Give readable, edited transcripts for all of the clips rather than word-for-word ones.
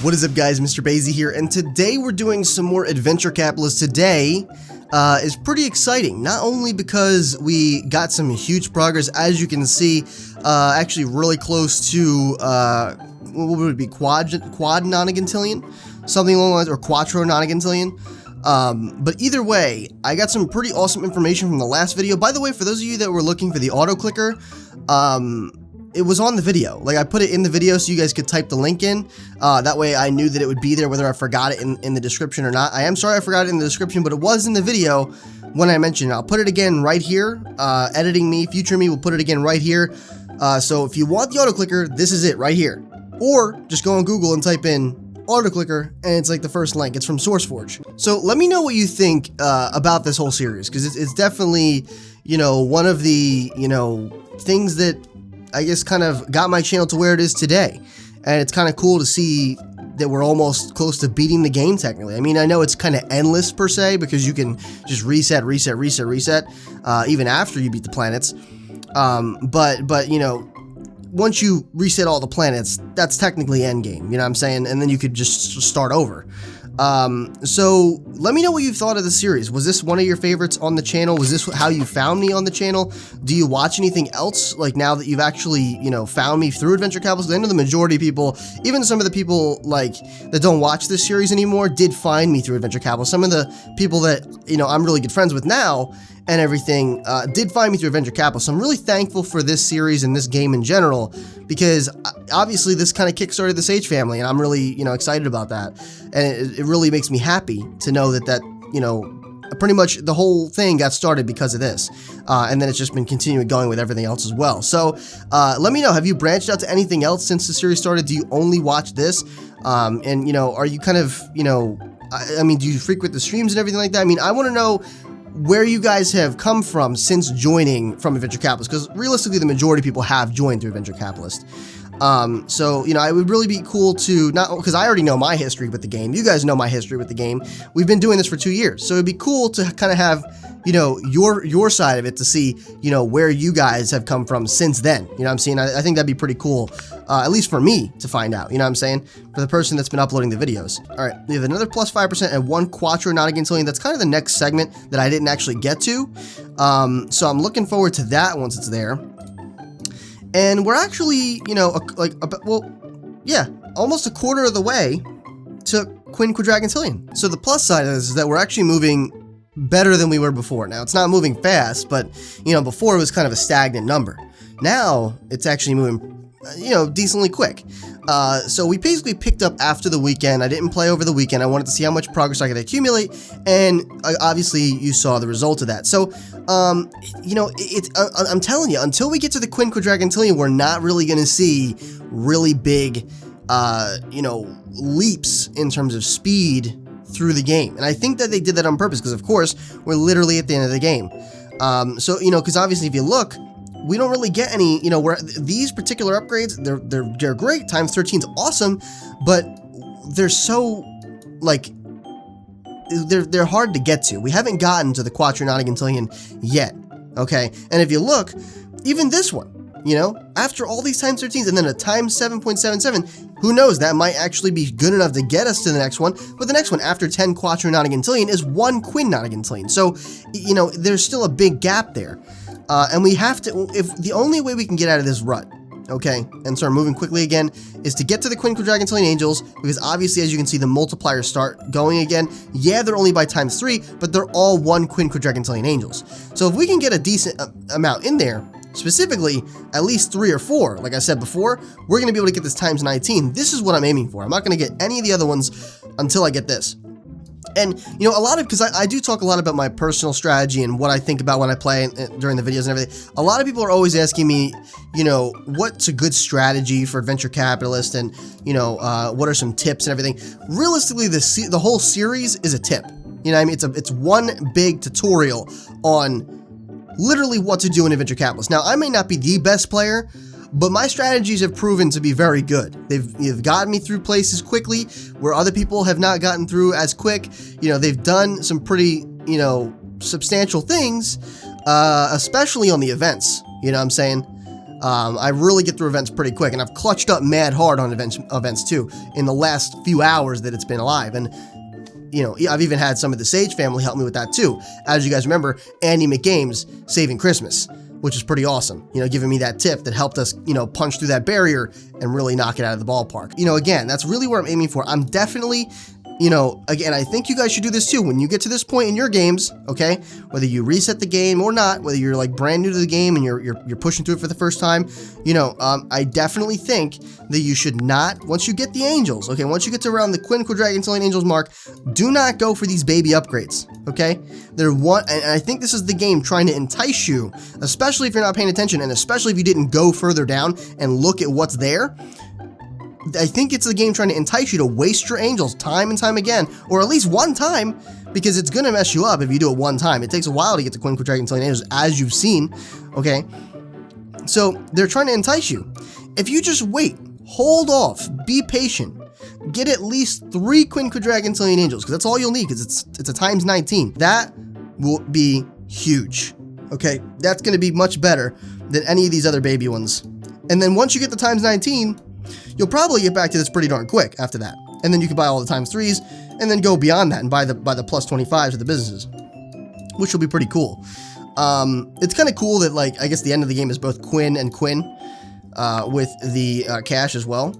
What is up, guys? Mr. Basie here, and today we're doing some more Adventure Capitalist. Today is pretty exciting, not only because we got some huge progress, as you can see, actually really close to, what would it be, quad nonagentillion? Something along the lines, or quattro nonagentillion. But either way, I got some pretty awesome information from the last video. By the way, for those of you that were looking for the auto clicker, it was on the video. Like, I put it in the video so you guys could type the link in. That way I knew that it would be there whether I forgot it in the description or not. I am sorry I forgot it in the description, but it was in the video when I mentioned it. I'll put it again right here. Editing me, future me will put it again right here. So if you want the auto clicker, this is it right here. Or just go on Google and type in auto clicker, and it's like the first link. It's from SourceForge. So let me know what you think about this whole series, because it's definitely, you know, one of the, you know, things that I guess kind of got my channel to where it is today. And it's kind of cool to see that we're almost close to beating the game technically. I mean, I know it's kind of endless per se, because you can just reset, even after you beat the planets. But you know, once you reset all the planets, that's technically endgame, you know what I'm saying? And then you could just start over. So let me know what you thought of the series. Was this one of your favorites on the channel? Was this how you found me on the channel? Do you watch anything else, like, now that you've actually, you know, found me through Adventure Capitalist? I know the majority of people, even some of the people, like, that don't watch this series anymore, did find me through Adventure Capitalist. Some of the people that, you know, I'm really good friends with now and everything, did find me through Adventure Capitalist. So I'm really thankful for this series and this game in general, because obviously this kind of kickstarted the Sage family, and I'm really, you know, excited about that. And it really makes me happy to know that, you know, pretty much the whole thing got started because of this. And then it's just been continuing going with everything else as well. So let me know, have you branched out to anything else since the series started? Do you only watch this? And, you know, are you kind of, you know, I mean, do you frequent the streams and everything like that? I mean, I want to know where you guys have come from since joining from Adventure Capitalist, because realistically the majority of people have joined through Adventure Capitalist. So, you know, it would really be cool to, not because I already know my history with the game, you guys know my history with the game. We've been doing this for 2 years, so it'd be cool to kind of have, you know, your side of it, to see, you know, where you guys have come from since then. You know what I'm saying? I think that'd be pretty cool, at least for me to find out, you know what I'm saying, for the person that's been uploading the videos. All right, we have another plus 5% and one quattro nonagentillion. That's kind of the next segment that I didn't actually get to. So I'm looking forward to that once it's there. And we're actually, you know, almost a quarter of the way to quinquadragentillion. So the plus side of this is that we're actually moving better than we were before. Now, it's not moving fast, but, you know, before it was kind of a stagnant number. Now, it's actually moving, you know, decently quick. So we basically picked up after the weekend. I didn't play over the weekend. I wanted to see how much progress I could accumulate, and obviously you saw the result of that. So, you know, I'm telling you, until we get to the quinquadragentillion, we're not really going to see really big, you know, leaps in terms of speed through the game. And I think that they did that on purpose, because of course we're literally at the end of the game. So, you know, because obviously if you look, we don't really get any, you know, where these particular upgrades, they're great. Times 13 is awesome, but they're so, like, they're hard to get to. We haven't gotten to the quattro nonagentillion yet, okay? And if you look, even this one, you know, after all these times 13s and then a times 7.77, who knows, that might actually be good enough to get us to the next one. But the next one, after 10 quattro nonagentillion, is 1 quin nonagentillion. So, you know, there's still a big gap there. And we have to, if the only way we can get out of this rut, okay, and start moving quickly again, is to get to the quinquadragentillion angels, because obviously, as you can see, the multipliers start going again. Yeah, they're only by times 3, but they're all 1 quinquadragentillion angels. So if we can get a decent amount in there, specifically at least 3 or 4, like I said before, we're going to be able to get this times 19. This is what I'm aiming for. I'm not going to get any of the other ones until I get this. And, you know, a lot of, because I do talk a lot about my personal strategy and what I think about when I play during the videos and everything. A lot of people are always asking me, you know, what's a good strategy for Adventure Capitalist, and, you know, what are some tips and everything. Realistically, the whole series is a tip. You know what I mean? It's one big tutorial on literally what to do in Adventure Capitalist. Now, I may not be the best player, but my strategies have proven to be very good. They've gotten me through places quickly where other people have not gotten through as quick. You know, they've done some pretty, you know, substantial things, especially on the events. You know what I'm saying? I really get through events pretty quick, and I've clutched up mad hard on events too in the last few hours that it's been alive. And you know, I've even had some of the Sage family help me with that too. As you guys remember, Andy McGames saving Christmas, which is pretty awesome. You know, giving me that tip that helped us, you know, punch through that barrier and really knock it out of the ballpark. You know, again, that's really where I'm aiming for. I'm definitely, you know, again, I think you guys should do this too. When you get to this point in your games, okay, whether you reset the game or not, whether you're like brand new to the game and you're pushing through it for the first time, you know, I definitely think that you should not, once you get the angels, okay, once you get to around the Quinn Quadragantilian Angels mark, do not go for these baby upgrades, okay? And I think this is the game trying to entice you, especially if you're not paying attention, and especially if you didn't go further down and look at what's there. I think it's the game trying to entice you to waste your angels time and time again, or at least one time, because it's going to mess you up if you do it one time. It takes a while to get to Quinn Quadragantilian Angels, as you've seen, okay? So they're trying to entice you. If you just wait, hold off, be patient, get at least 3 Quinn Quadragantilian Angels, because that's all you'll need, because it's a times 19. That will be huge, okay? That's going to be much better than any of these other baby ones. And then once you get the times 19, you'll probably get back to this pretty darn quick after that. And then you can buy all the times 3s and then go beyond that and buy the plus 25s of the businesses, which will be pretty cool. It's kind of cool that, like, I guess the end of the game is both Quinn and Quinn with the cash as well.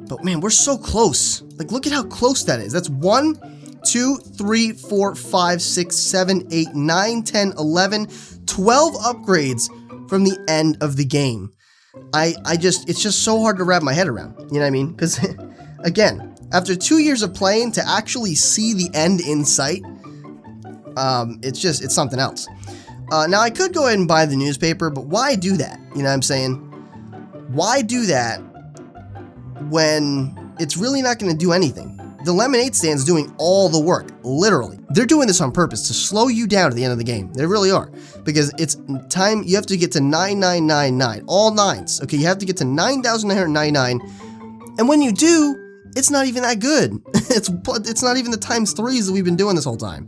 But man, we're so close. Like, look at how close that is. That's 1, 2, 3, 4, 5, 6, 7, 8, 9, 10, 11, 12 upgrades from the end of the game. It's just so hard to wrap my head around, you know what I mean? Because, again, after 2 years of playing, to actually see the end in sight, it's something else. Now, I could go ahead and buy the newspaper, but why do that? You know what I'm saying? Why do that when it's really not going to do anything? The lemonade stand's doing all the work, literally. They're doing this on purpose to slow you down at the end of the game. They really are. Because it's time, you have to get to 9999, all 9s. Okay, you have to get to 9,999. And when you do, it's not even that good. It's not even the times 3s that we've been doing this whole time.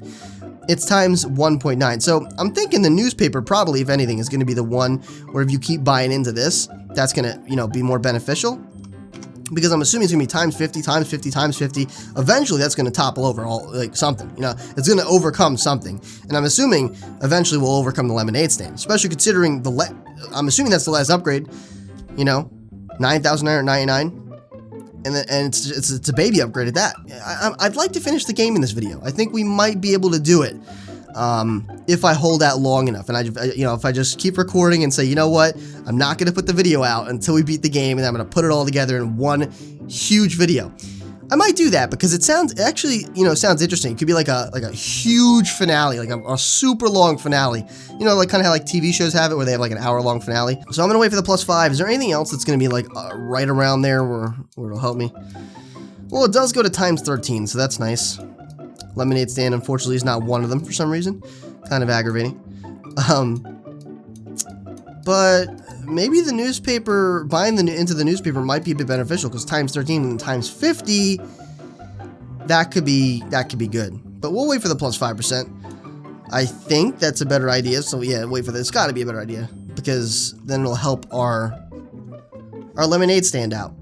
It's times 1.9. So I'm thinking the newspaper probably, if anything, is going to be the one where if you keep buying into this, that's going to, you know, be more beneficial. Because I'm assuming it's going to be times 50, times 50, times 50. Eventually, that's going to topple over something. You know, it's going to overcome something. And I'm assuming eventually we'll overcome the lemonade stand. Especially considering I'm assuming that's the last upgrade. You know, 9,999. And it's a baby upgrade at that. I'd like to finish the game in this video. I think we might be able to do it. If I hold out long enough, and if I just keep recording and say, you know what, I'm not going to put the video out until we beat the game, and I'm going to put it all together in one huge video. I might do that because it sounds interesting. It could be like a huge finale, like a super long finale. You know, like kind of how like TV shows have it, where they have like an hour-long finale. So I'm going to wait for the +5. Is there anything else that's going to be like right around there where it'll help me? Well, it does go to times 13, so that's nice. Lemonade stand, unfortunately, is not one of them for some reason. Kind of aggravating. But maybe the newspaper, buying into the newspaper might be a bit beneficial, because times 13 and times 50, that could be good. But we'll wait for the +5%. I think that's a better idea. So yeah, wait for this. It's got to be a better idea, because then it'll help our lemonade stand out.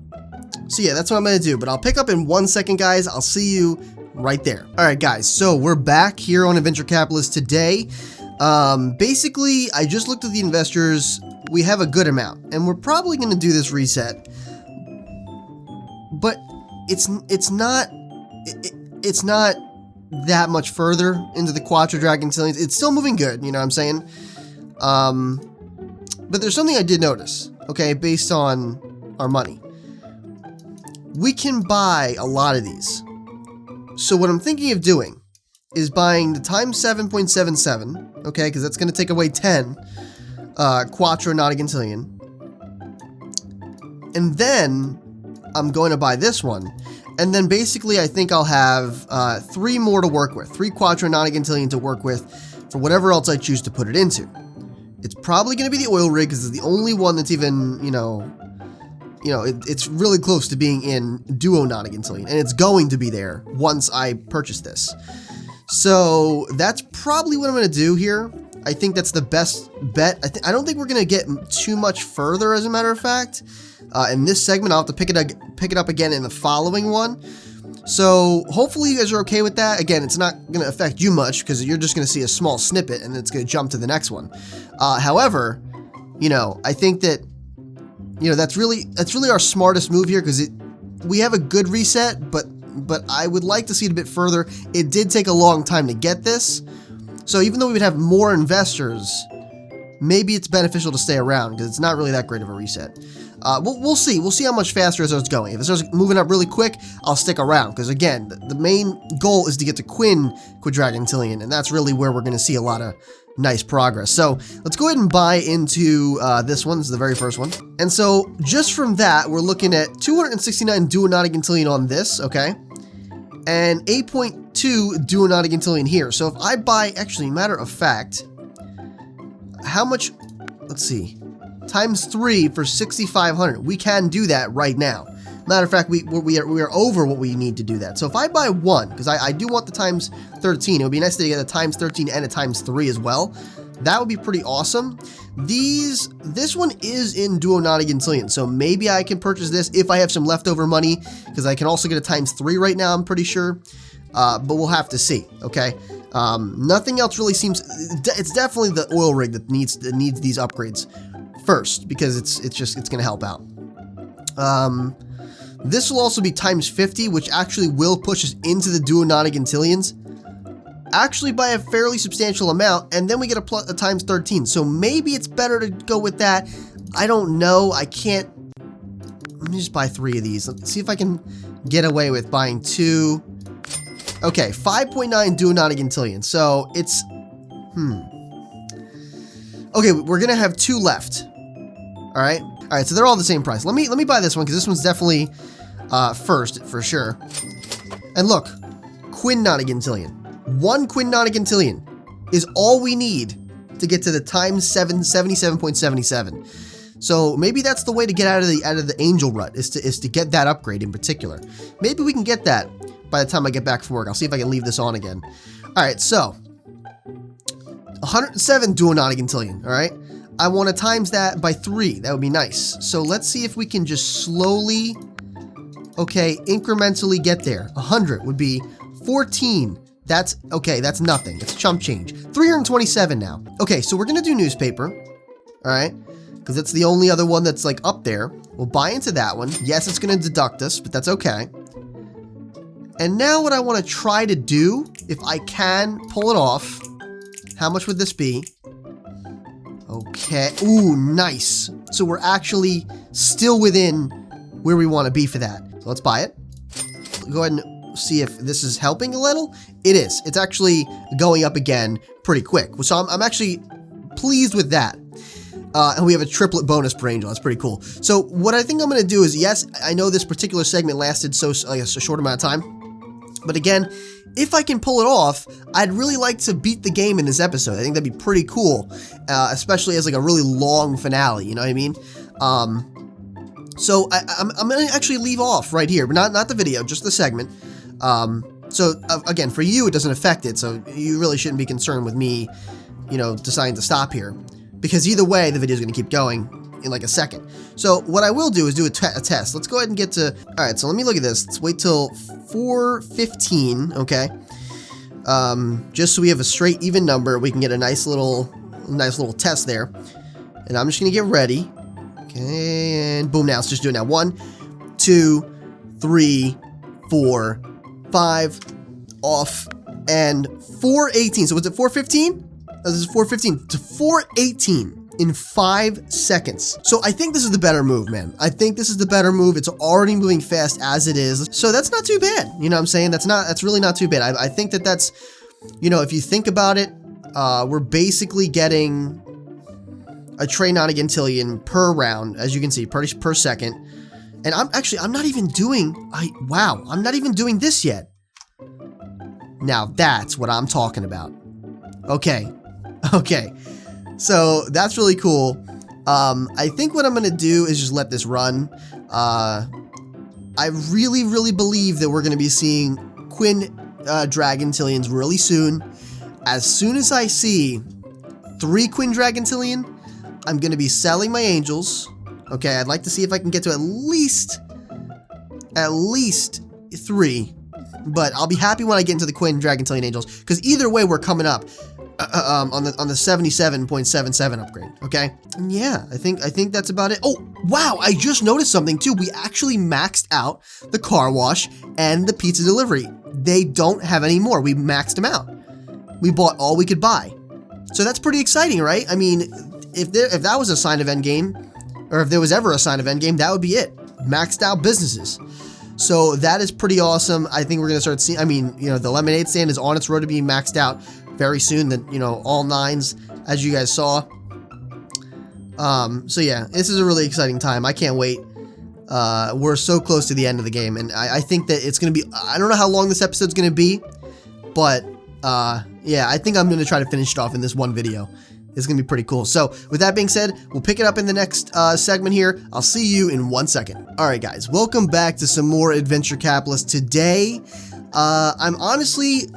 So yeah, that's what I'm going to do. But I'll pick up in 1 second, guys. I'll see you right there. All right, guys, so we're back here on Adventure Capitalist today. Basically, I just looked at the investors. We have a good amount, and we're probably going to do this reset. But it's not that much further into the Quattro Dragantilians. It's still moving good, you know what I'm saying? But there's something I did notice, okay, based on our money. We can buy a lot of these. So what I'm thinking of doing is buying the times 7.77, okay, because that's going to take away 10 Quattro Nonagentillion. And then I'm going to buy this one. And then basically I think I'll have 3 more to work with. 3 Quattro Nonagentillion to work with for whatever else I choose to put it into. It's probably going to be the oil rig, because it's the only one that's even, it's really close to being in Duo Nonagentillion, and it's going to be there once I purchase this. So that's probably what I'm going to do here. I think that's the best bet. I don't think we're going to get too much further, as a matter of fact. In this segment, I'll have to pick it up again in the following one. So hopefully you guys are okay with that. Again, it's not going to affect you much because you're just going to see a small snippet and it's going to jump to the next one. However, you know, I think that, you know, that's really our smartest move here because we have a good reset, but I would like to see it a bit further. It did take a long time to get this. So even though we would have more investors, maybe it's beneficial to stay around because it's not really that great of a reset. We'll see. We'll see how much faster it starts going. If it starts moving up really quick, I'll stick around because, again, the main goal is to get to Quinn Quadragentillion, and that's really where we're going to see a lot of nice progress. So let's go ahead and buy into this one. This is the very first one. And so just from that, we're looking at 269 duonauticantillion on this, okay? And 8.2 duonauticantillion here. So if I buy, actually, matter of fact, how much, let's see, times 3 for 6,500. We can do that right now. Matter of fact, we are over what we need to do that. So if I buy 1, because I do want the times 13, it would be nice to get a times 13 and a times 3 as well. That would be pretty awesome. This one is in duonauticantillion, so maybe I can purchase this if I have some leftover money, because I can also get a times 3 right now, I'm pretty sure. But we'll have to see, okay? Nothing else really seems, it's definitely the oil rig that needs these upgrades first, because it's going to help out. This will also be times 50, which actually will push us into the duonauticantillions, actually by a fairly substantial amount, and then we get a times 13. So maybe it's better to go with that. I don't know. I can't. Let me just buy 3 of these. Let's see if I can get away with buying 2. Okay, 5.9 duonauticantillion. So it's okay, we're gonna have 2 left. All right, so they're all the same price. Let me buy this one because this one's definitely first for sure. And look, quinnauticantillion. 1 quinnauticantillion is all we need to get to the times 77.77. So maybe that's the way to get out of the angel rut is to get that upgrade in particular. Maybe we can get that by the time I get back from work. I'll see if I can leave this on again. All right, so 107 duonauticantillion. All right. I want to times that by 3. That would be nice. So let's see if we can just slowly, okay, incrementally get there. 100 would be 14. That's, okay, that's nothing. It's chump change. 327 now. Okay, so we're going to do newspaper. All right, because that's the only other one that's like up there. We'll buy into that one. Yes, it's going to deduct us, but that's okay. And now what I want to try to do, if I can pull it off, how much would this be? Okay. Ooh, nice. So we're actually still within where we want to be for that. So let's buy it. Go ahead and see if this is helping a little. It is. It's actually going up again pretty quick. So I'm actually pleased with that. And we have a triplet bonus per angel. That's pretty cool. So what I think I'm going to do is, yes, I know this particular segment lasted a short amount of time. But again, if I can pull it off, I'd really like to beat the game in this episode. I think that'd be pretty cool, especially as like a really long finale, you know what I mean? So I'm going to actually leave off right here, but not the video, just the segment. So again, for you, it doesn't affect it, so you really shouldn't be concerned with me, you know, deciding to stop here. Because either way, the video is going to keep going in like a second. So what I will do is do a test. Let's go ahead and get to, all right, so let me look at this. Let's wait till 415, okay? Just so we have a straight even number, we can get a nice little test there. And I'm just gonna get ready. Okay, and boom, now let's just do it now. 1, 2, 3, 4, 5, off, and 418. So was it 415? This is 415 to 418. In 5 seconds. So I think this is the better move, man. I think this is the better move. It's already moving fast as it is. So that's not too bad. You know what I'm saying? That's really not too bad. I think that's, you know, if you think about it, we're basically getting a quinnauticantillion per round, as you can see, per second. And I'm not even doing, I'm not even doing this yet. Now that's what I'm talking about. Okay. So that's really cool. I think what I'm going to do is just let this run. I really, really believe that we're going to be seeing Quinn Dragontillions really soon. As soon as I see 3 Quindragontillion, I'm going to be selling my angels. Okay, I'd like to see if I can get to at least 3. But I'll be happy when I get into the Quindragontillion angels, because either way we're coming up on the 77.77 upgrade. Okay, and yeah, I think that's about it. Oh wow, I just noticed something too. We actually maxed out the car wash and the pizza delivery. They don't have any more. We maxed them out. We bought all we could buy, so that's pretty exciting, right? I mean, if that was a sign of endgame, or if there was ever a sign of endgame, that would be it. Maxed out businesses. So that is pretty awesome. I think we're going to start seeing, I mean, you know, the lemonade stand is on its road to being maxed out very soon. You know, all 9s, as you guys saw. So yeah, this is a really exciting time. I can't wait. We're so close to the end of the game, and I think that it's going to be, I don't know how long this episode's going to be, but yeah, I think I'm going to try to finish it off in this one video. It's going to be pretty cool. So with that being said, we'll pick it up in the next segment here. I'll see you in 1 second. All right, guys, welcome back to some more Adventure Capitalist. Today, I'm honestly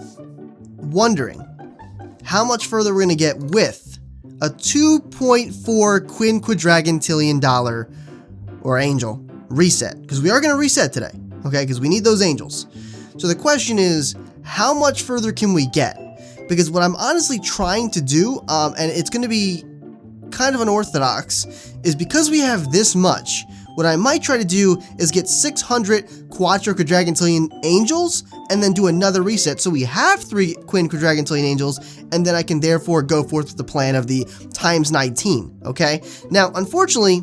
wondering how much further we're going to get with a 2.4 Quindragontillion dollar or angel reset, because we are going to reset today, okay, because we need those angels. So the question is, how much further can we get? Because what I'm honestly trying to do, and it's going to be kind of unorthodox, is because we have this much, what I might try to do is get 600 Quadridragontillion angels and then do another reset. So we have 3 Quindragontillion angels, and then I can therefore go forth with the plan of the times 19, okay? Now, unfortunately,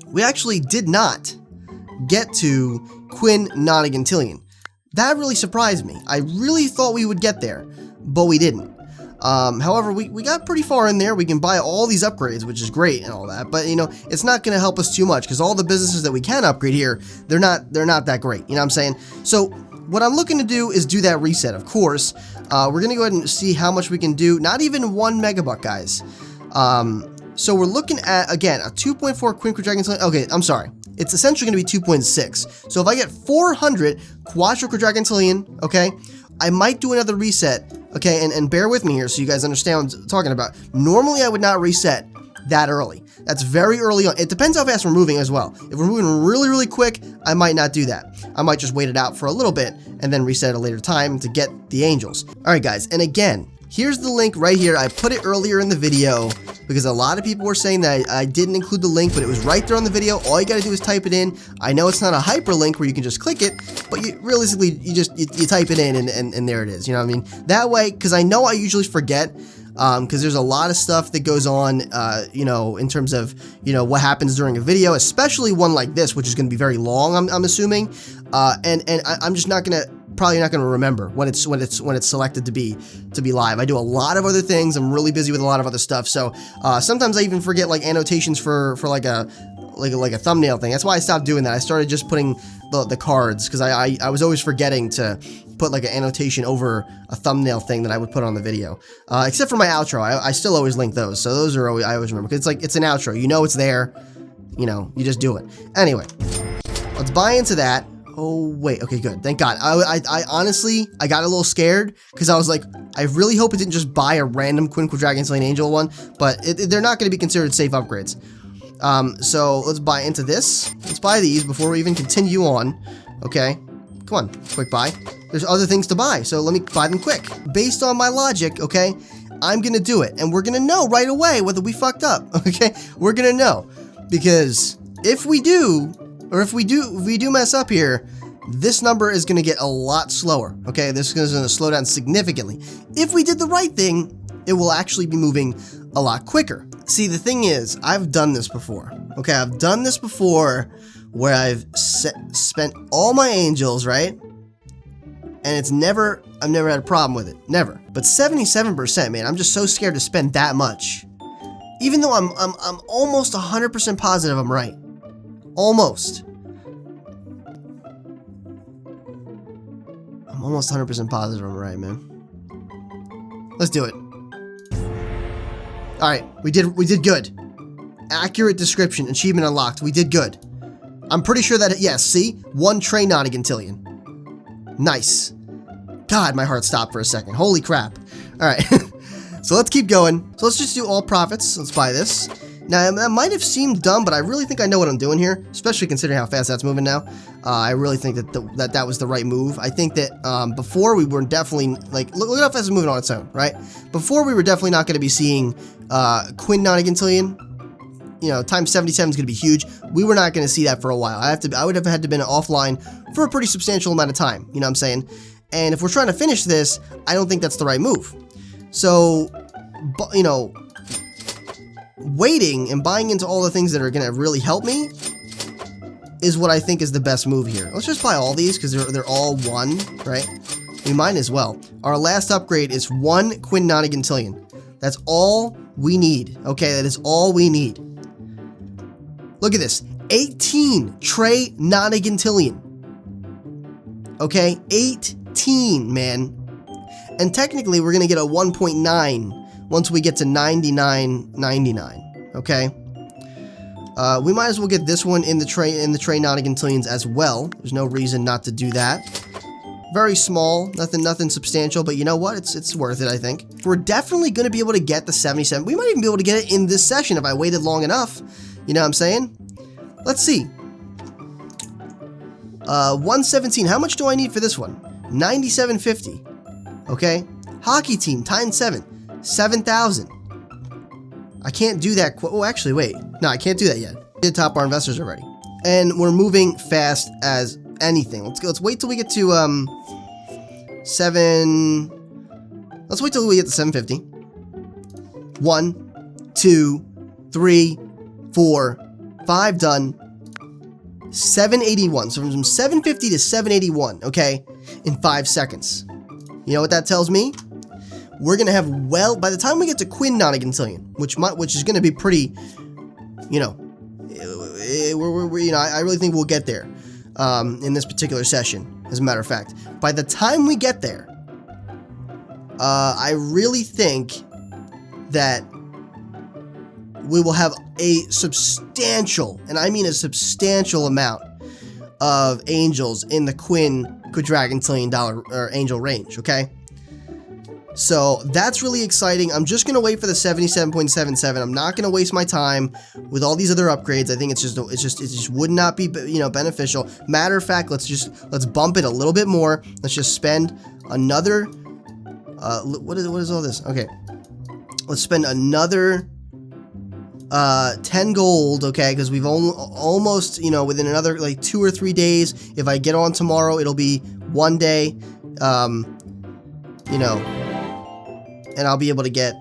we actually did not get to Quindragontillion. That really surprised me. I really thought we would get there, but we didn't. However, we got pretty far in there. We can buy all these upgrades, which is great and all that, but you know, it's not going to help us too much, because all the businesses that we can upgrade here, they're not that great, you know what I'm saying? So what I'm looking to do is do that reset, of course. We're going to go ahead and see how much we can do. Not even 1 megabuck, guys. So we're looking at, again, a 2.4 Quindragontillion. Okay, I'm sorry. It's essentially going to be 2.6. So if I get 400 Quadridragontillion, okay, I might do another reset, okay, and bear with me here so you guys understand what I'm talking about. Normally, I would not reset that early. That's very early on. It depends how fast we're moving as well. If we're moving really, really quick, I might not do that. I might just wait it out for a little bit and then reset at a later time to get the angels. All right, guys, and again, here's the link right here. I put it earlier in the video because a lot of people were saying that I didn't include the link, but it was right there on the video. All you got to do is type it in. I know it's not a hyperlink where you can just click it, but realistically, you type it in and there it is. You know what I mean? That way, because I know I usually forget, because there's a lot of stuff that goes on, you know, in terms of, you know, what happens during a video, especially one like this, which is going to be very long, I'm assuming, and I'm just probably not gonna remember when it's selected to be live. I do a lot of other things. I'm really busy with a lot of other stuff. So sometimes I even forget like annotations for like a thumbnail thing. That's why I stopped doing that. I started just putting the cards, because I was always forgetting to put like an annotation over a thumbnail thing that I would put on the video. Except for my outro, I still always link those. So those are I always remember, because it's an outro. You know it's there. You know, you just do it. Anyway, let's buy into that. Oh, wait. Okay, good. Thank God. I honestly, I got a little scared, because I was like, I really hope it didn't just buy a random Quindragontillion Angel one, but they're not going to be considered safe upgrades. So let's buy into this. Let's buy these before we even continue on. Okay. Come on. Quick buy. There's other things to buy, so let me buy them quick. Based on my logic, okay, I'm going to do it, and we're going to know right away whether we fucked up, okay? We're going to know, because if we do, or if we do mess up here, this number is going to get a lot slower, okay? This is going to slow down significantly. If we did the right thing, it will actually be moving a lot quicker. See, the thing is, I've done this before, okay? I've done this before where I've spent all my angels, right? And I've never had a problem with it, never. But 77%, man, I'm just so scared to spend that much. Even though I'm almost 100% positive I'm right. Almost. I'm almost 100% positive I'm right, man. Let's do it. All right, we did good. Accurate description, achievement unlocked. We did good. I'm pretty sure that, yes, see? 1 Quindragontillion. Nice. God, my heart stopped for a second. Holy crap. All right. So let's keep going. So let's just do all profits. Let's buy this. Now, that might have seemed dumb, but I really think I know what I'm doing here, especially considering how fast that's moving now. I really think that that was the right move. I think that before we were definitely, like, look how fast it's moving on its own, right? Before we were definitely not going to be seeing Quinn Nonagentillion. You know, times 77 is going to be huge. We were not going to see that for a while. I would have had to been offline for a pretty substantial amount of time. You know what I'm saying? And if we're trying to finish this, I don't think that's the right move. So, you know, waiting and buying into all the things that are going to really help me is what I think is the best move here. Let's just buy all these because they're all one, right? We might as well. Our last upgrade is 1 Quinn Nonagentillion. That's all we need. Okay, that is all we need. Look at this. 18 Trey Nonagentillion. Okay, 18, man. And technically, we're going to get a 1.9 once we get to 99.99. Okay. We might as well get this one in the Trey Nonagentillions as well. There's no reason not to do that. Very small, nothing substantial, but you know what? It's worth it, I think. We're definitely going to be able to get the 77. We might even be able to get it in this session if I waited long enough. You know what I'm saying? Let's see. 117. How much do I need for this one? 97.50. Okay. Hockey team times 7. 7,000. I can't do that. Oh, actually, wait. No, I can't do that yet. We did top our investors already, and we're moving fast as anything. Let's go. Let's wait till we get to 7. Let's wait till we get to 750. 1, 2, 3, 4, 5 done. 781. So from 750 to 781. Okay, in 5 seconds. You know what that tells me? We're gonna have by the time we get to Quinn Nonagentillion, which is gonna be pretty, you know, I really think we'll get there in this particular session. As a matter of fact, by the time we get there, I really think that we will have a substantial, and I mean a substantial amount of angels in the Quinn Quadragentillion dollar or angel range. Okay. So that's really exciting. I'm just going to wait for the 77.77. I'm not going to waste my time with all these other upgrades. I think it just would not be, you know, beneficial. Matter of fact, let's bump it a little bit more. Let's just spend another, what is all this? Okay. Let's spend another 10 gold, okay, because we've almost, you know, within another like 2 or 3 days. If I get on tomorrow, it'll be 1 day, you know, and I'll be able to get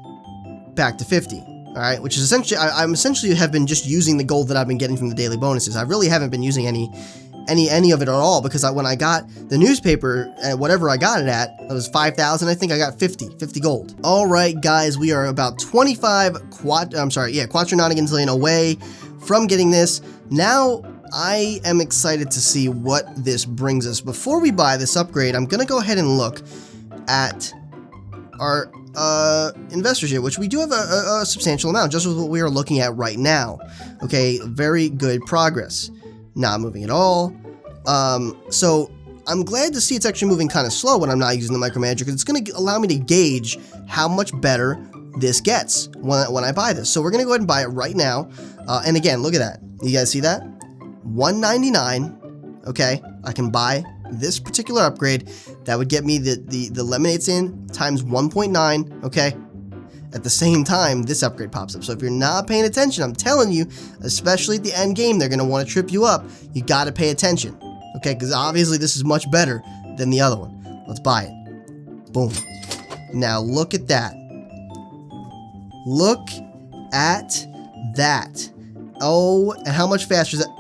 back to 50. All right, which is essentially, I'm essentially have been just using the gold that I've been getting from the daily bonuses. I really haven't been using any of it at all, because when I got the newspaper, whatever I got it at, it was 5,000. I think I got 50 gold. All right, guys, we are about 25 Quattro Nonagentillion away from getting this. Now, I am excited to see what this brings us. Before we buy this upgrade, I'm gonna go ahead and look at our investors here, which we do have a substantial amount, just with what we are looking at right now. Okay, very good progress. Not moving at all. So I'm glad to see it's actually moving kind of slow when I'm not using the micromanager, because it's going to allow me to gauge how much better this gets when I buy this. So we're going to go ahead and buy it right now. And again, look at that. You guys see that? $199. Okay, I can buy this particular upgrade. That would get me the lemonades in times 1.9. Okay. At the same time, this upgrade pops up. So if you're not paying attention, I'm telling you, especially at the end game, they're going to want to trip you up. You got to pay attention. Okay, because obviously this is much better than the other one. Let's buy it. Boom. Now look at that. Look at that. Oh, and how much faster is that?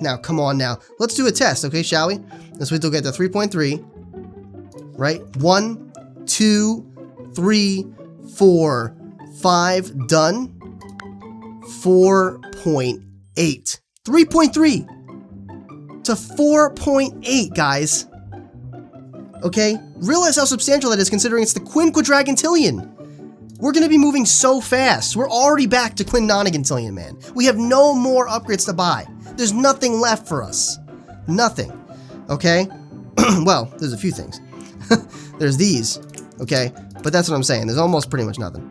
Now, come on now. Let's do a test, okay, shall we? Let's wait till we get to 3.3. Right? 1, 2, 3, 4, 5, done. 4.8. 3.3 to 4.8, guys. Okay? Realize how substantial that is, considering it's the Quinn Quadragentillion. We're going to be moving so fast. We're already back to Quinn Nonagentillion, man. We have no more upgrades to buy. There's nothing left for us. Nothing. Okay? Well, there's a few things. There's these. Okay? but that's what I'm saying. There's almost pretty much nothing.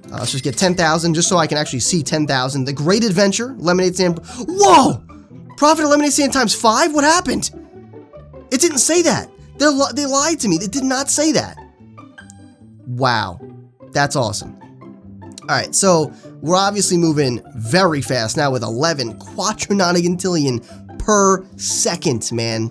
Let's just get 10,000 just so I can actually see 10,000. The Great Adventure, lemonade stand. Whoa! Profit of lemonade stand times 5? What happened? It didn't say that. They lied to me. It did not say that. Wow. That's awesome. Alright, so we're obviously moving very fast now with 11 quadrillion per second, man.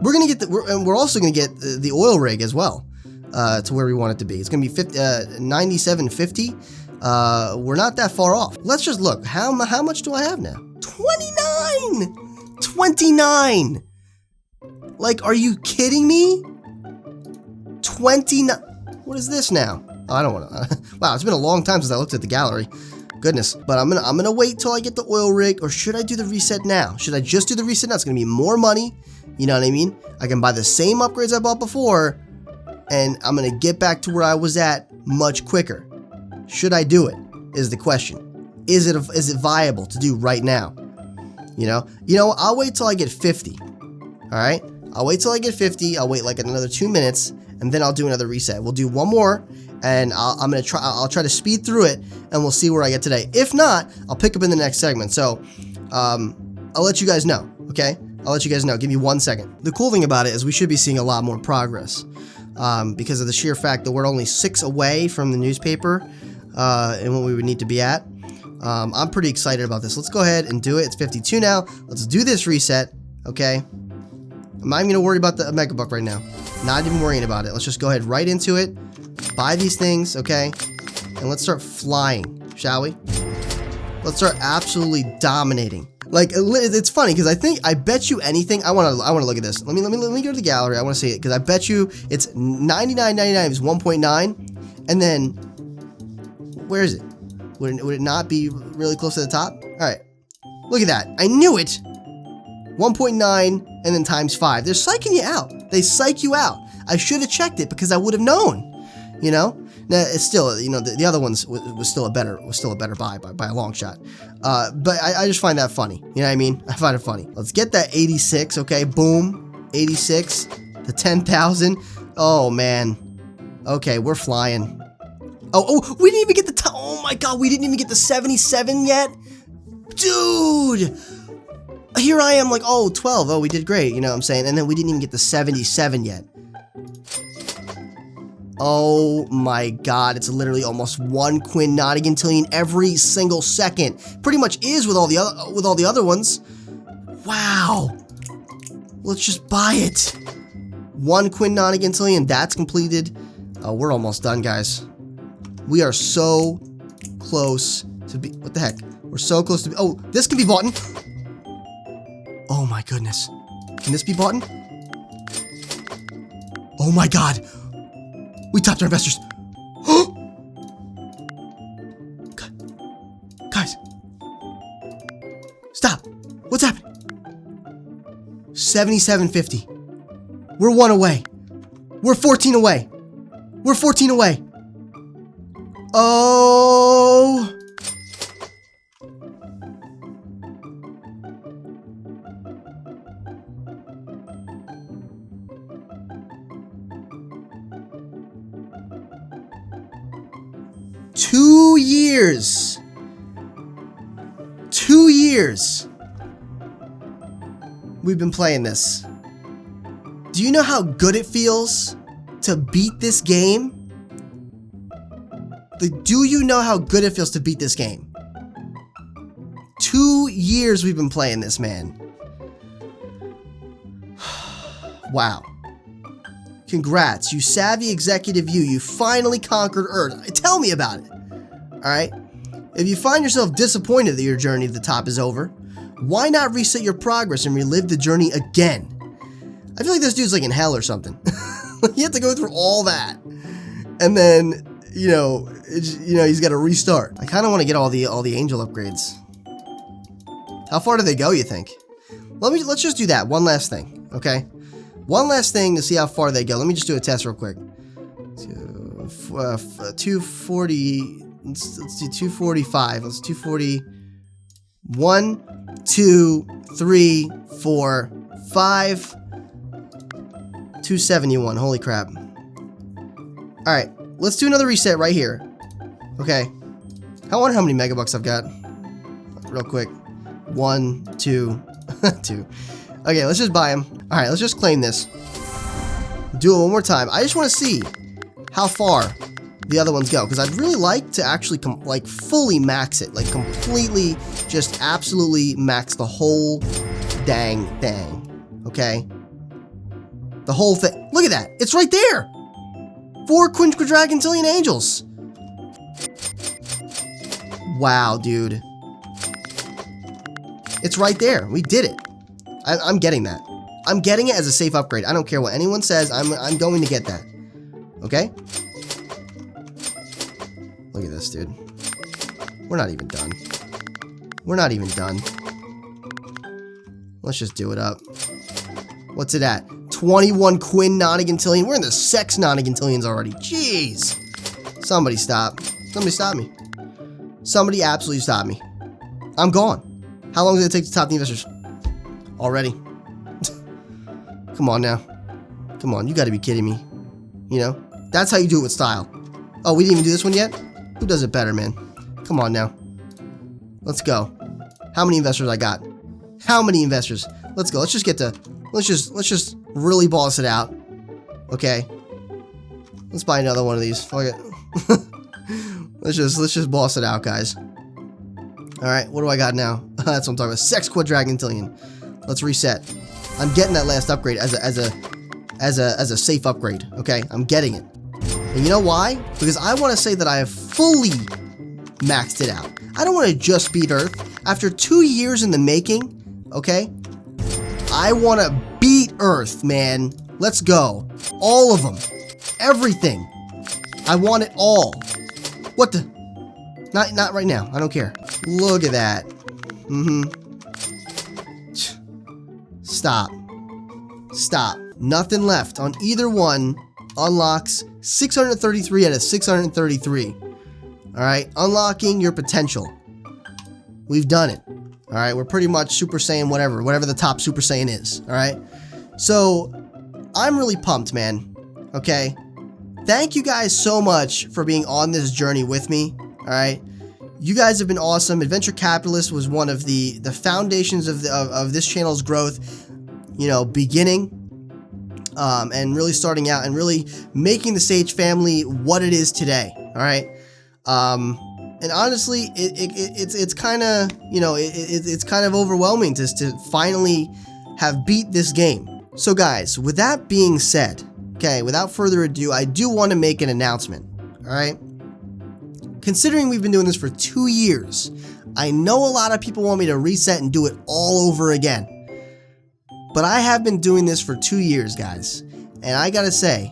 We're gonna get we're also gonna get the oil rig as well to where we want it to be. It's gonna be 97.50. We're not that far off. Let's just look. How much do I have now? 29. 29. Like, are you kidding me? 29. What is this now? Oh, I don't want to. Wow, it's been a long time since I looked at the gallery. Goodness. But I'm gonna wait till I get the oil rig, or should I do the reset now? Should I just do the reset now? It's gonna be more money. You know what I mean? I can buy the same upgrades I bought before, and I'm gonna get back to where I was at much quicker. Should I do it? Is the question. Is it viable to do right now? You know, I'll wait till I get 50. All right, I'll wait till I get 50. I'll wait like another 2 minutes, and then I'll do another reset. We'll do one more, and I'll try to speed through it, and we'll see where I get today. If not, I'll pick up in the next segment. So, I'll let you guys know. Okay, I'll let you guys know. Give me 1 second. The cool thing about it is we should be seeing a lot more progress, because of the sheer fact that we're only 6 away from the newspaper, and what we would need to be at. I'm pretty excited about this. Let's go ahead and do it. It's 52 now. Let's do this reset. Okay. I'm not even going to worry about the mega buck right now. Not even worrying about it. Let's just go ahead right into it. Buy these things, okay? And let's start flying, shall we? Let's start absolutely dominating. Like, it's funny because I bet you anything. I want to look at this. Let me go to the gallery. I want to see it because I bet you it's 99.99 is 1.9, and then where is it? Would it not be really close to the top? All right, look at that. I knew it. 1.9 and then times 5. They're psyching you out. They psych you out. I should have checked it because I would have known. You know. Now it's still, you know, the other ones was still a better buy by a long shot. But I just find that funny. You know what I mean? I find it funny. Let's get that 86. Okay, boom, 86. The 10,000. Oh man. Okay, we're flying. Oh, we didn't even get the top. Oh my god, we didn't even get the 77 yet, dude. Here I am like, oh, 12. Oh, we did great. You know what I'm saying? And then we didn't even get the 77 yet. Oh my god, it's literally almost 1 quintillion every single second. Pretty much is with all the other ones. Wow. Let's just buy it. 1 quintillion. That's completed. We're almost done, guys. We are so close to be. What the heck? We're so close to be. Oh, this can be bought. Oh my goodness. Can this be bought? Oh my god. We topped our investors. Guys. Stop. What's happening? 77.50. We're 1 away. We're 14 away. We're 14 away. Oh. Two years. 2 years. We've been playing this. Do you know how good it feels to beat this game? Do you know how good it feels to beat this game? 2 years we've been playing this, man. Wow. Congrats, you savvy executive you finally conquered Earth. Tell me about it. Alright? If you find yourself disappointed that your journey to the top is over, why not reset your progress and relive the journey again? I feel like this dude's like in hell or something. You have to go through all that. And then, you know, he's got to restart. I kind of want to get all the angel upgrades. How far do they go, you think? Let's just do that. One last thing, okay? One last thing to see how far they go. Let me just do a test real quick. 240. Let's do 245. Let's 240. 1, 2, 3, 4, 5. 271. Holy crap. All right. let's do another reset right here. Okay. I wonder how many megabucks I've got. Real quick. 1, 2, 2. Okay, let's just buy them. All right, let's just claim this. Do it one more time. I just want to see how far the other ones go, because I'd really like to actually like fully max it, like completely, just absolutely max the whole dang thing. Okay, the whole thing. Look at that. It's right there. 4 quadrillion angels. Wow, dude. It's right there. We did it. I'm getting that. I'm getting it as a safe upgrade. I don't care what anyone says. I'm going to get that. Okay? Look at this, dude. We're not even done. We're not even done. Let's just do it up. What's it at? 21 quin nonagantillion. We're in the sex nonagantillions already. Jeez. Somebody stop. Somebody stop me. Somebody absolutely stop me. I'm gone. How long does it take to top the investors? Already. Come on now. Come on, you gotta be kidding me. You know? That's how you do it with style. Oh, we didn't even do this one yet? Who does it better, man? Come on now. Let's go. How many investors I got? How many investors? Let's go. Let's just get to... Let's just really boss it out. Okay. Let's buy another one of these. Fuck it. let's just boss it out, guys. Alright, what do I got now? That's what I'm talking about. Sex quadrillion. Let's reset. I'm getting that last upgrade as a safe upgrade. Okay, I'm getting it. And you know why? Because I want to say that I have fully maxed it out. I don't want to just beat Earth. After 2 years in the making, okay? I want to beat Earth, man. Let's go. All of them. Everything. I want it all. What the? Not right now. I don't care. Look at that. Stop. Stop. Nothing left on either one. Unlocks 633 out of 633. Alright, unlocking your potential. We've done it. Alright, we're pretty much Super Saiyan whatever the top Super Saiyan is. Alright, so I'm really pumped, man. Okay, thank you guys so much for being on this journey with me. Alright, you guys have been awesome. Adventure Capitalist was one of the foundations of this channel's growth, you know, beginning. And really starting out and really making the Sage family what it is today. All right. And honestly, it's kind of, you know, it's kind of overwhelming to finally have beat this game. So guys, with that being said, okay, without further ado, I do want to make an announcement. All right. Considering we've been doing this for 2 years, I know a lot of people want me to reset and do it all over again. But I have been doing this for 2 years, guys, and I gotta say,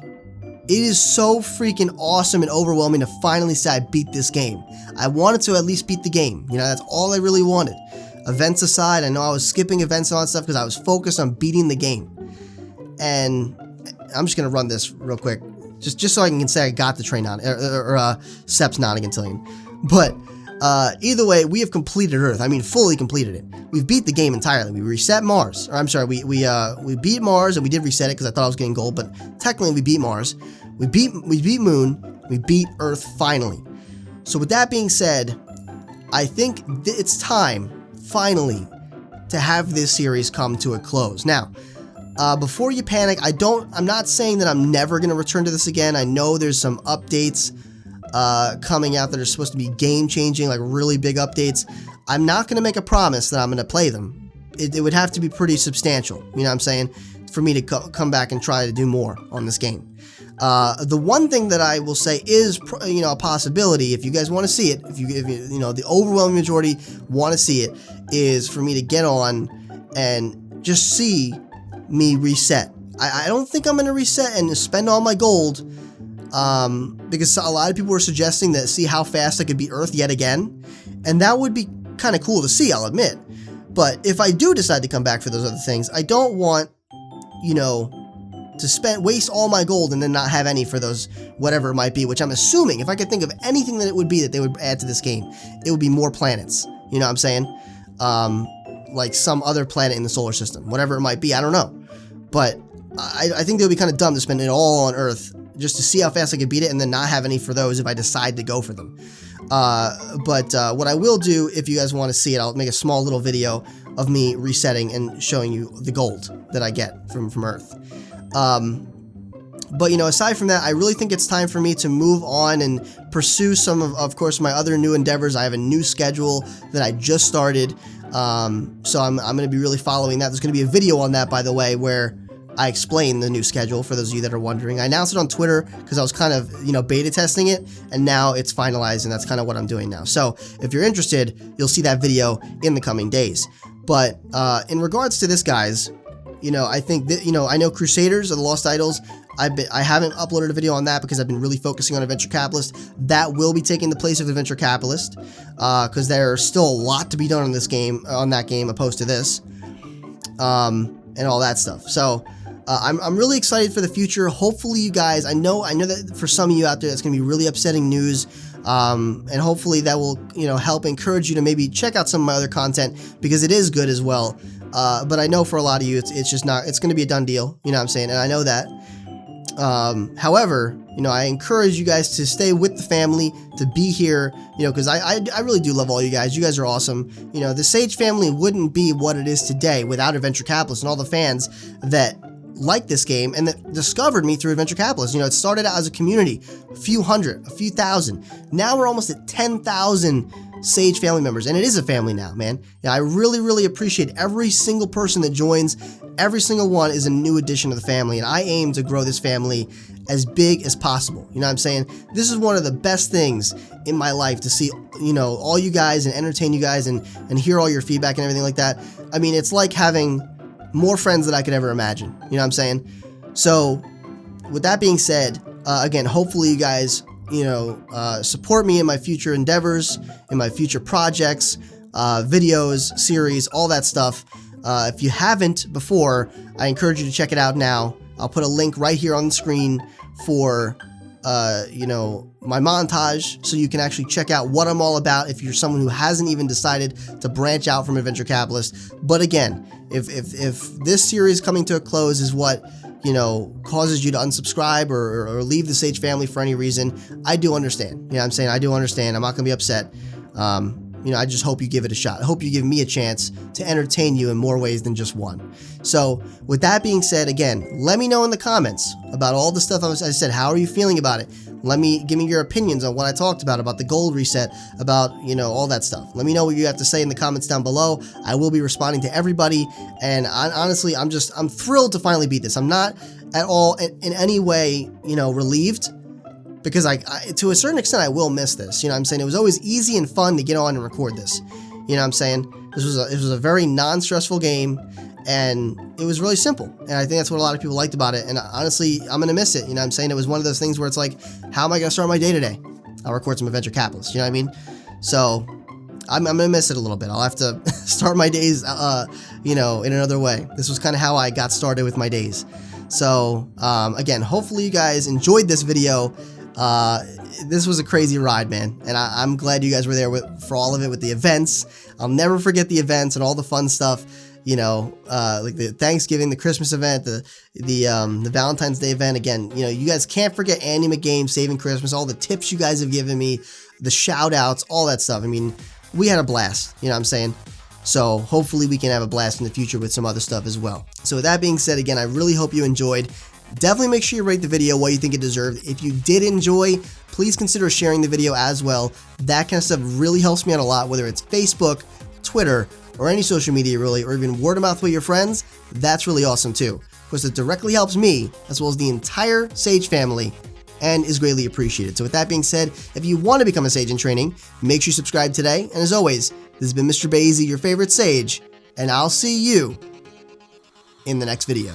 it is so freaking awesome and overwhelming to finally say I beat this game. I wanted to at least beat the game, you know, that's all I really wanted. Events aside, I know I was skipping events and all that stuff because I was focused on beating the game. And I'm just gonna run this real quick, just so I can say I got the train on, Seps nonagantillion. But either way, we have completed Earth. I mean, fully completed it. We've beat the game entirely. We reset Mars. Or I'm sorry, we beat Mars, and we did reset it because I thought I was getting gold, but technically we beat Mars. We beat Moon. We beat Earth finally. So with that being said, I think it's time finally to have this series come to a close. Now, before you panic, I'm not saying that I'm never going to return to this again. I know there's some updates coming out that are supposed to be game-changing, like really big updates. I'm not going to make a promise that I'm going to play them. It would have to be pretty substantial, you know what I'm saying, for me to come back and try to do more on this game. The one thing that I will say is, you know, a possibility, if you guys want to see it, if you know, the overwhelming majority want to see it, is for me to get on and just see me reset. I don't think I'm going to reset and spend all my gold, because a lot of people were suggesting that see how fast I could beat Earth yet again, and that would be kind of cool to see, I'll admit. But if I do decide to come back for those other things, I don't want, you know, to waste all my gold and then not have any for those whatever it might be, which I'm assuming, if I could think of anything that it would be that they would add to this game, it would be more planets. You know what I'm saying? Like some other planet in the solar system, whatever it might be, I don't know. But I think they would be kind of dumb to spend it all on Earth just to see how fast I could beat it, and then not have any for those if I decide to go for them. But what I will do, if you guys want to see it, I'll make a small little video of me resetting and showing you the gold that I get from Earth. But, you know, aside from that, I really think it's time for me to move on and pursue some of course, my other new endeavors. I have a new schedule that I just started, so I'm going to be really following that. There's going to be a video on that, by the way, where I explain the new schedule for those of you that are wondering. I announced it on Twitter because I was kind of, you know, beta testing it, and now it's finalized, and that's kind of what I'm doing now. So if you're interested, you'll see that video in the coming days. But in regards to this, guys, you know, I think that, you know, I know Crusaders of the Lost Idols. I haven't uploaded a video on that because I've been really focusing on Adventure Capitalist. That will be taking the place of Adventure Capitalist because there's still a lot to be done on this game, on that game, opposed to this, and all that stuff. So I'm really excited for the future. Hopefully, you guys, I know that for some of you out there, that's gonna be really upsetting news. And hopefully that will, you know, help encourage you to maybe check out some of my other content, because it is good as well. But I know for a lot of you, it's just not, it's going to be a done deal. You know what I'm saying? And I know that. However, you know, I encourage you guys to stay with the family, to be here, you know, because I really do love all you guys. You guys are awesome. You know, the Sage family wouldn't be what it is today without Adventure Capitalist and all the fans that like this game and that discovered me through Adventure Capitalist. You know, it started out as a community, a few hundred, a few thousand. Now we're almost at 10,000 Sage family members, and it is a family now, man. Yeah, I really, really appreciate every single person that joins. Every single one is a new addition to the family, and I aim to grow this family as big as possible. You know what I'm saying? This is one of the best things in my life, to see, you know, all you guys and entertain you guys and hear all your feedback and everything like that. I mean, it's like having more friends than I could ever imagine. You know what I'm saying? So with that being said, again, hopefully you guys, you know, support me in my future endeavors, in my future projects, videos, series, all that stuff. If you haven't before, I encourage you to check it out now. I'll put a link right here on the screen for, you know, my montage, so you can actually check out what I'm all about if you're someone who hasn't even decided to branch out from Adventure Capitalist. But again, if this series coming to a close is what, you know, causes you to unsubscribe or leave the Sage family for any reason, I do understand. You know what I'm saying? I do understand. I'm not going to be upset. You know, I just hope you give it a shot. I hope you give me a chance to entertain you in more ways than just one. So with that being said, again, let me know in the comments about all the stuff I said. How are you feeling about it? Give me your opinions on what I talked about the gold reset, about, you know, all that stuff. Let me know what you have to say in the comments down below. I will be responding to everybody, and honestly, I'm thrilled to finally beat this. I'm not at all in any way, you know, relieved, because I to a certain extent, I will miss this. You know what I'm saying? It was always easy and fun to get on and record this. You know what I'm saying? This was a very non-stressful game, and it was really simple. And I think that's what a lot of people liked about it. And honestly, I'm going to miss it. You know what I'm saying? It was one of those things where it's like, how am I going to start my day today? I'll record some Adventure Capitalist. You know what I mean? So I'm going to miss it a little bit. I'll have to start my days, you know, in another way. This was kind of how I got started with my days. So, again, hopefully you guys enjoyed this video. This was a crazy ride, man, and I'm glad you guys were there for all of it with the events. I'll never forget the events and all the fun stuff, you know, like the Thanksgiving, the Christmas event, the Valentine's Day event. Again, you know, you guys can't forget Andy McGame saving Christmas, all the tips you guys have given me, the shout outs, all that stuff. I mean, we had a blast, you know what I'm saying? So hopefully we can have a blast in the future with some other stuff as well. So with that being said, again, I really hope you enjoyed. Definitely make sure you rate the video what you think it deserved. If you did enjoy, please consider sharing the video as well. That kind of stuff really helps me out a lot, whether it's Facebook, Twitter, or any social media really, or even word of mouth with your friends. That's really awesome too. Of course, it directly helps me as well as the entire Sage family, and is greatly appreciated. So with that being said, if you want to become a Sage in training, make sure you subscribe today. And as always, this has been Mr. Bazy, your favorite Sage, and I'll see you in the next video.